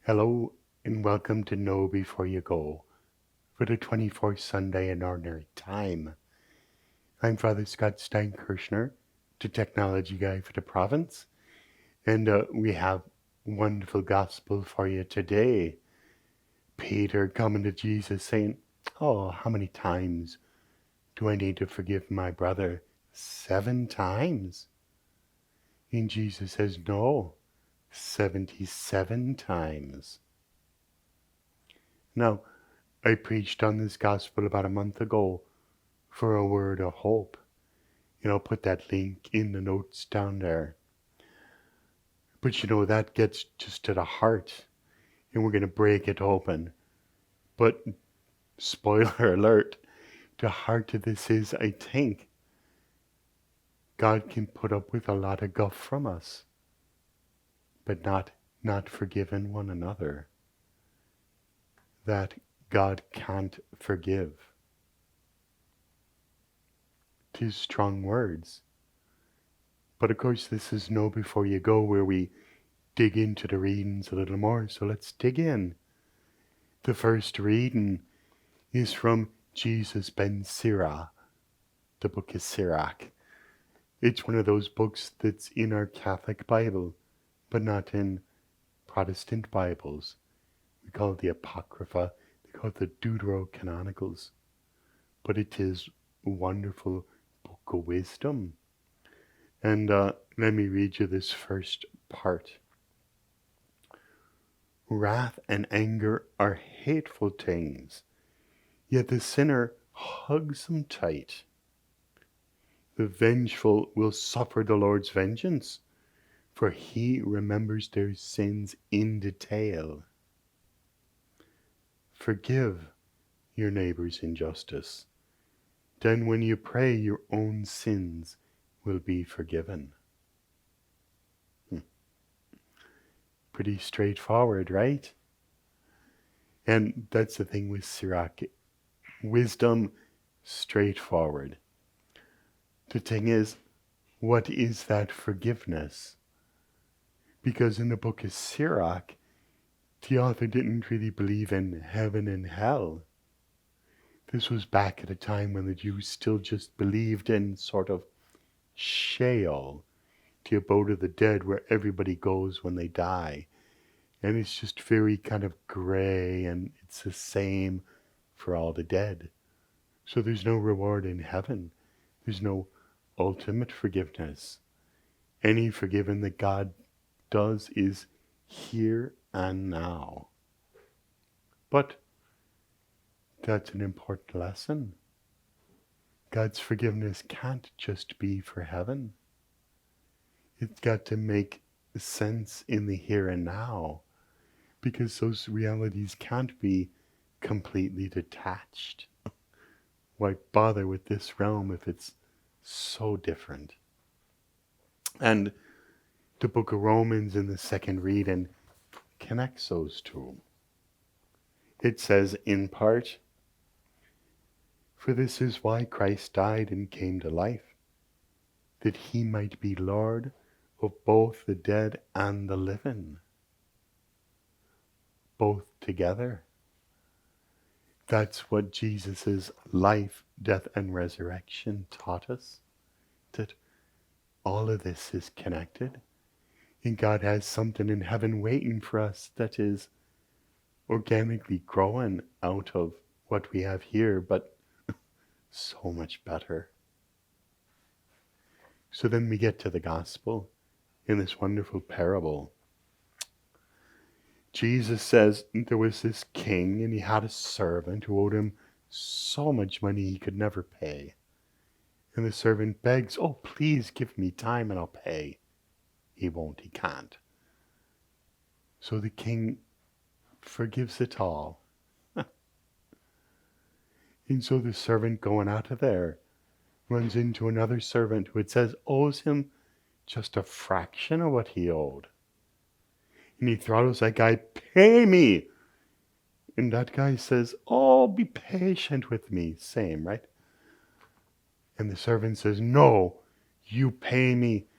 Hello and welcome to Know Before You Go for the 24th Sunday in Ordinary Time. I'm Father Scott Steinkerchner, the technology guy for the province, and we have a wonderful gospel for you today. Peter coming to Jesus saying, "Oh, how many times do I need to forgive my brother? 7 times?" And Jesus says, "No, 77 times." Now, I preached on this gospel about a month ago for a word of hope. I'll put that link in the notes down there. But that gets just to the heart, and we're going to break it open. But spoiler alert, the heart of this is, I think, God can put up with a lot of guff from us, but not forgiving one another. That God can't forgive. 'Tis strong words. But of course this is Know Before You Go, where we dig into the readings a little more. So let's dig in. The first reading is from Jesus ben Sirach, the book of Sirach. It's one of those books that's in our Catholic Bible, but not in Protestant Bibles. We call it the Apocrypha, they call it the Deuterocanonicals. But it is a wonderful book of wisdom. And let me read you this first part. Wrath and anger are hateful things, yet the sinner hugs them tight. The vengeful will suffer the Lord's vengeance, for he remembers their sins in detail. Forgive your neighbor's injustice. Then when you pray, your own sins will be forgiven. Pretty straightforward, right? And that's the thing with Sirach. Wisdom, straightforward. The thing is, what is that forgiveness? Because in the book of Sirach, the author didn't really believe in heaven and hell. This was back at a time when the Jews still just believed in sort of Sheol, the abode of the dead where everybody goes when they die. And it's just very kind of gray, and it's the same for all the dead. So there's no reward in heaven. There's no ultimate forgiveness. Any forgiving that God does is here and now. But that's an important lesson. God's forgiveness can't just be for heaven. It's got to make sense in the here and now, because those realities can't be completely detached. Why bother with this realm if it's so different? And the book of Romans in the second reading connects those two. It says in part, "For this is why Christ died and came to life, that he might be Lord of both the dead and the living." Both together. That's what Jesus' life, death, and resurrection taught us. That all of this is connected. And God has something in heaven waiting for us that is organically growing out of what we have here, but so much better. So then we get to the gospel in this wonderful parable. Jesus says there was this king, and he had a servant who owed him so much money he could never pay. And the servant begs, "Oh, please give me time and I'll pay." He won't, he can't. So the king forgives it all. And so the servant going out of there runs into another servant who it says owes him just a fraction of what he owed. And he throttles that guy, "Pay me!" And that guy says, "Oh, be patient with me." Same, right? And the servant says, "No, you pay me."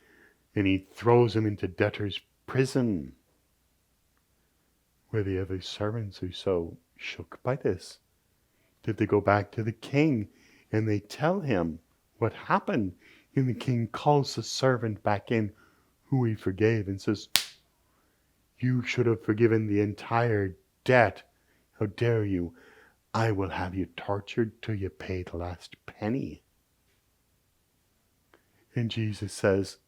And he throws him into debtor's prison. where the other servants are so shook by this that they go back to the king and they tell him what happened. And the king calls the servant back in who he forgave and says, "You should have forgiven the entire debt. How dare you? I will have you tortured till you pay the last penny." And Jesus says,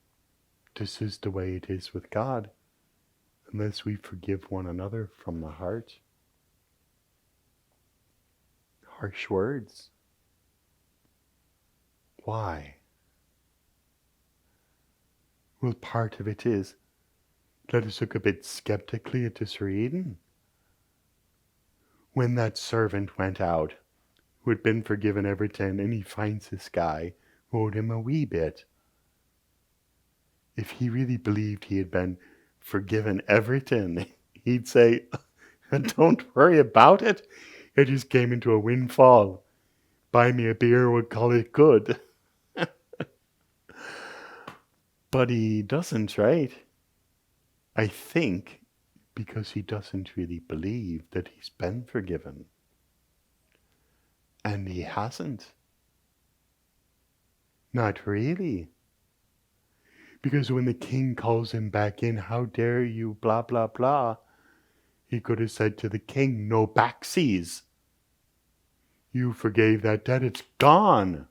this is the way it is with God, unless we forgive one another from the heart. Harsh words. Why? Well, part of it is, let us look a bit skeptically at this reading. When that servant went out, who had been forgiven everything, and he finds this guy who owed him a wee bit, if he really believed he had been forgiven everything, he'd say, don't worry about it. I just came into a windfall. Buy me a beer, we'll call it good. But he doesn't, right? I think because he doesn't really believe that he's been forgiven. And he hasn't. Not really. Because when the king calls him back in, how dare you, blah, blah, blah, he could have said to the king, no backsies. You forgave that debt, it's gone.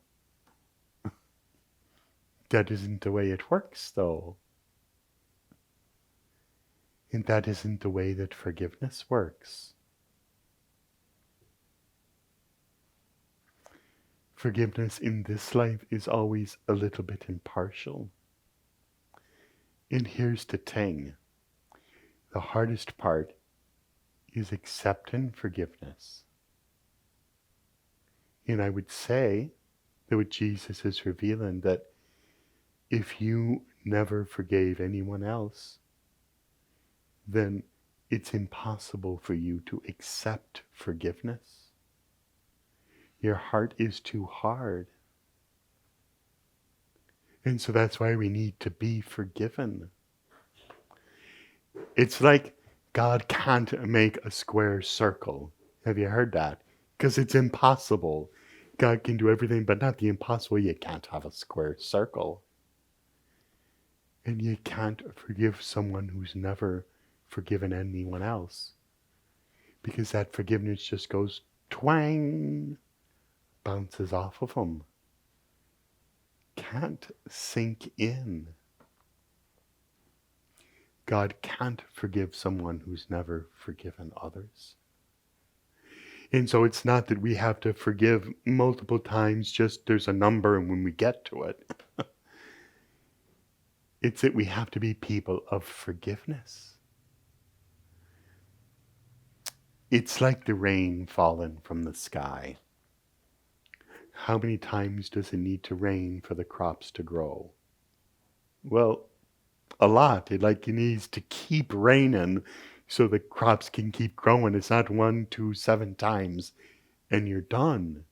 That isn't the way it works, though. And that isn't the way that forgiveness works. Forgiveness in this life is always a little bit impartial. And here's the thing. The hardest part is accepting forgiveness. And I would say that what Jesus is revealing, that if you never forgave anyone else, then it's impossible for you to accept forgiveness. Your heart is too hard. And so that's why we need to be forgiven. It's like God can't make a square circle. Have you heard that? Because it's impossible. God can do everything, but not the impossible. You can't have a square circle. And you can't forgive someone who's never forgiven anyone else. Because that forgiveness just goes twang, bounces off of them. Can't sink in. God can't forgive someone who's never forgiven others. And so it's not that we have to forgive multiple times, just there's a number and when we get to it. It's that we have to be people of forgiveness. It's like the rain falling from the sky. How many times does it need to rain for the crops to grow? Well, a lot. It needs to keep raining so the crops can keep growing. It's not 1, 2, 7 times and you're done.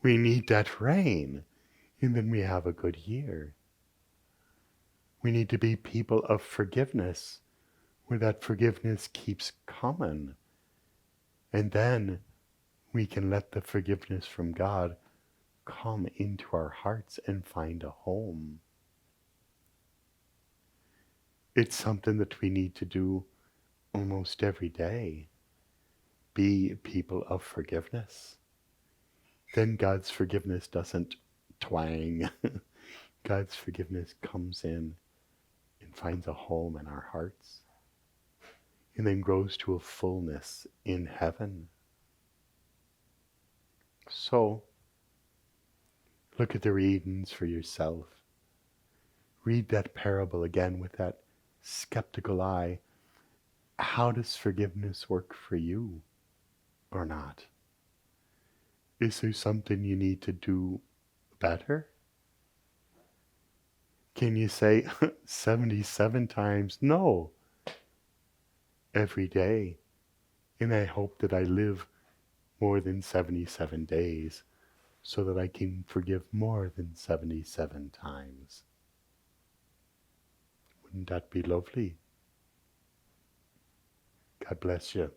We need that rain, and then we have a good year. We need to be people of forgiveness, where that forgiveness keeps coming. And then we can let the forgiveness from God come into our hearts and find a home. It's something that we need to do almost every day. Be people of forgiveness. Then God's forgiveness doesn't twang. God's forgiveness comes in and finds a home in our hearts, and then grows to a fullness in heaven. So, look at the readings for yourself. Read that parable again with that skeptical eye. How does forgiveness work for you or not? Is there something you need to do better? Can you say 77 times? No. Every day. And I hope that I live more than 77 days so that I can forgive more than 77 times. Wouldn't that be lovely? God bless you.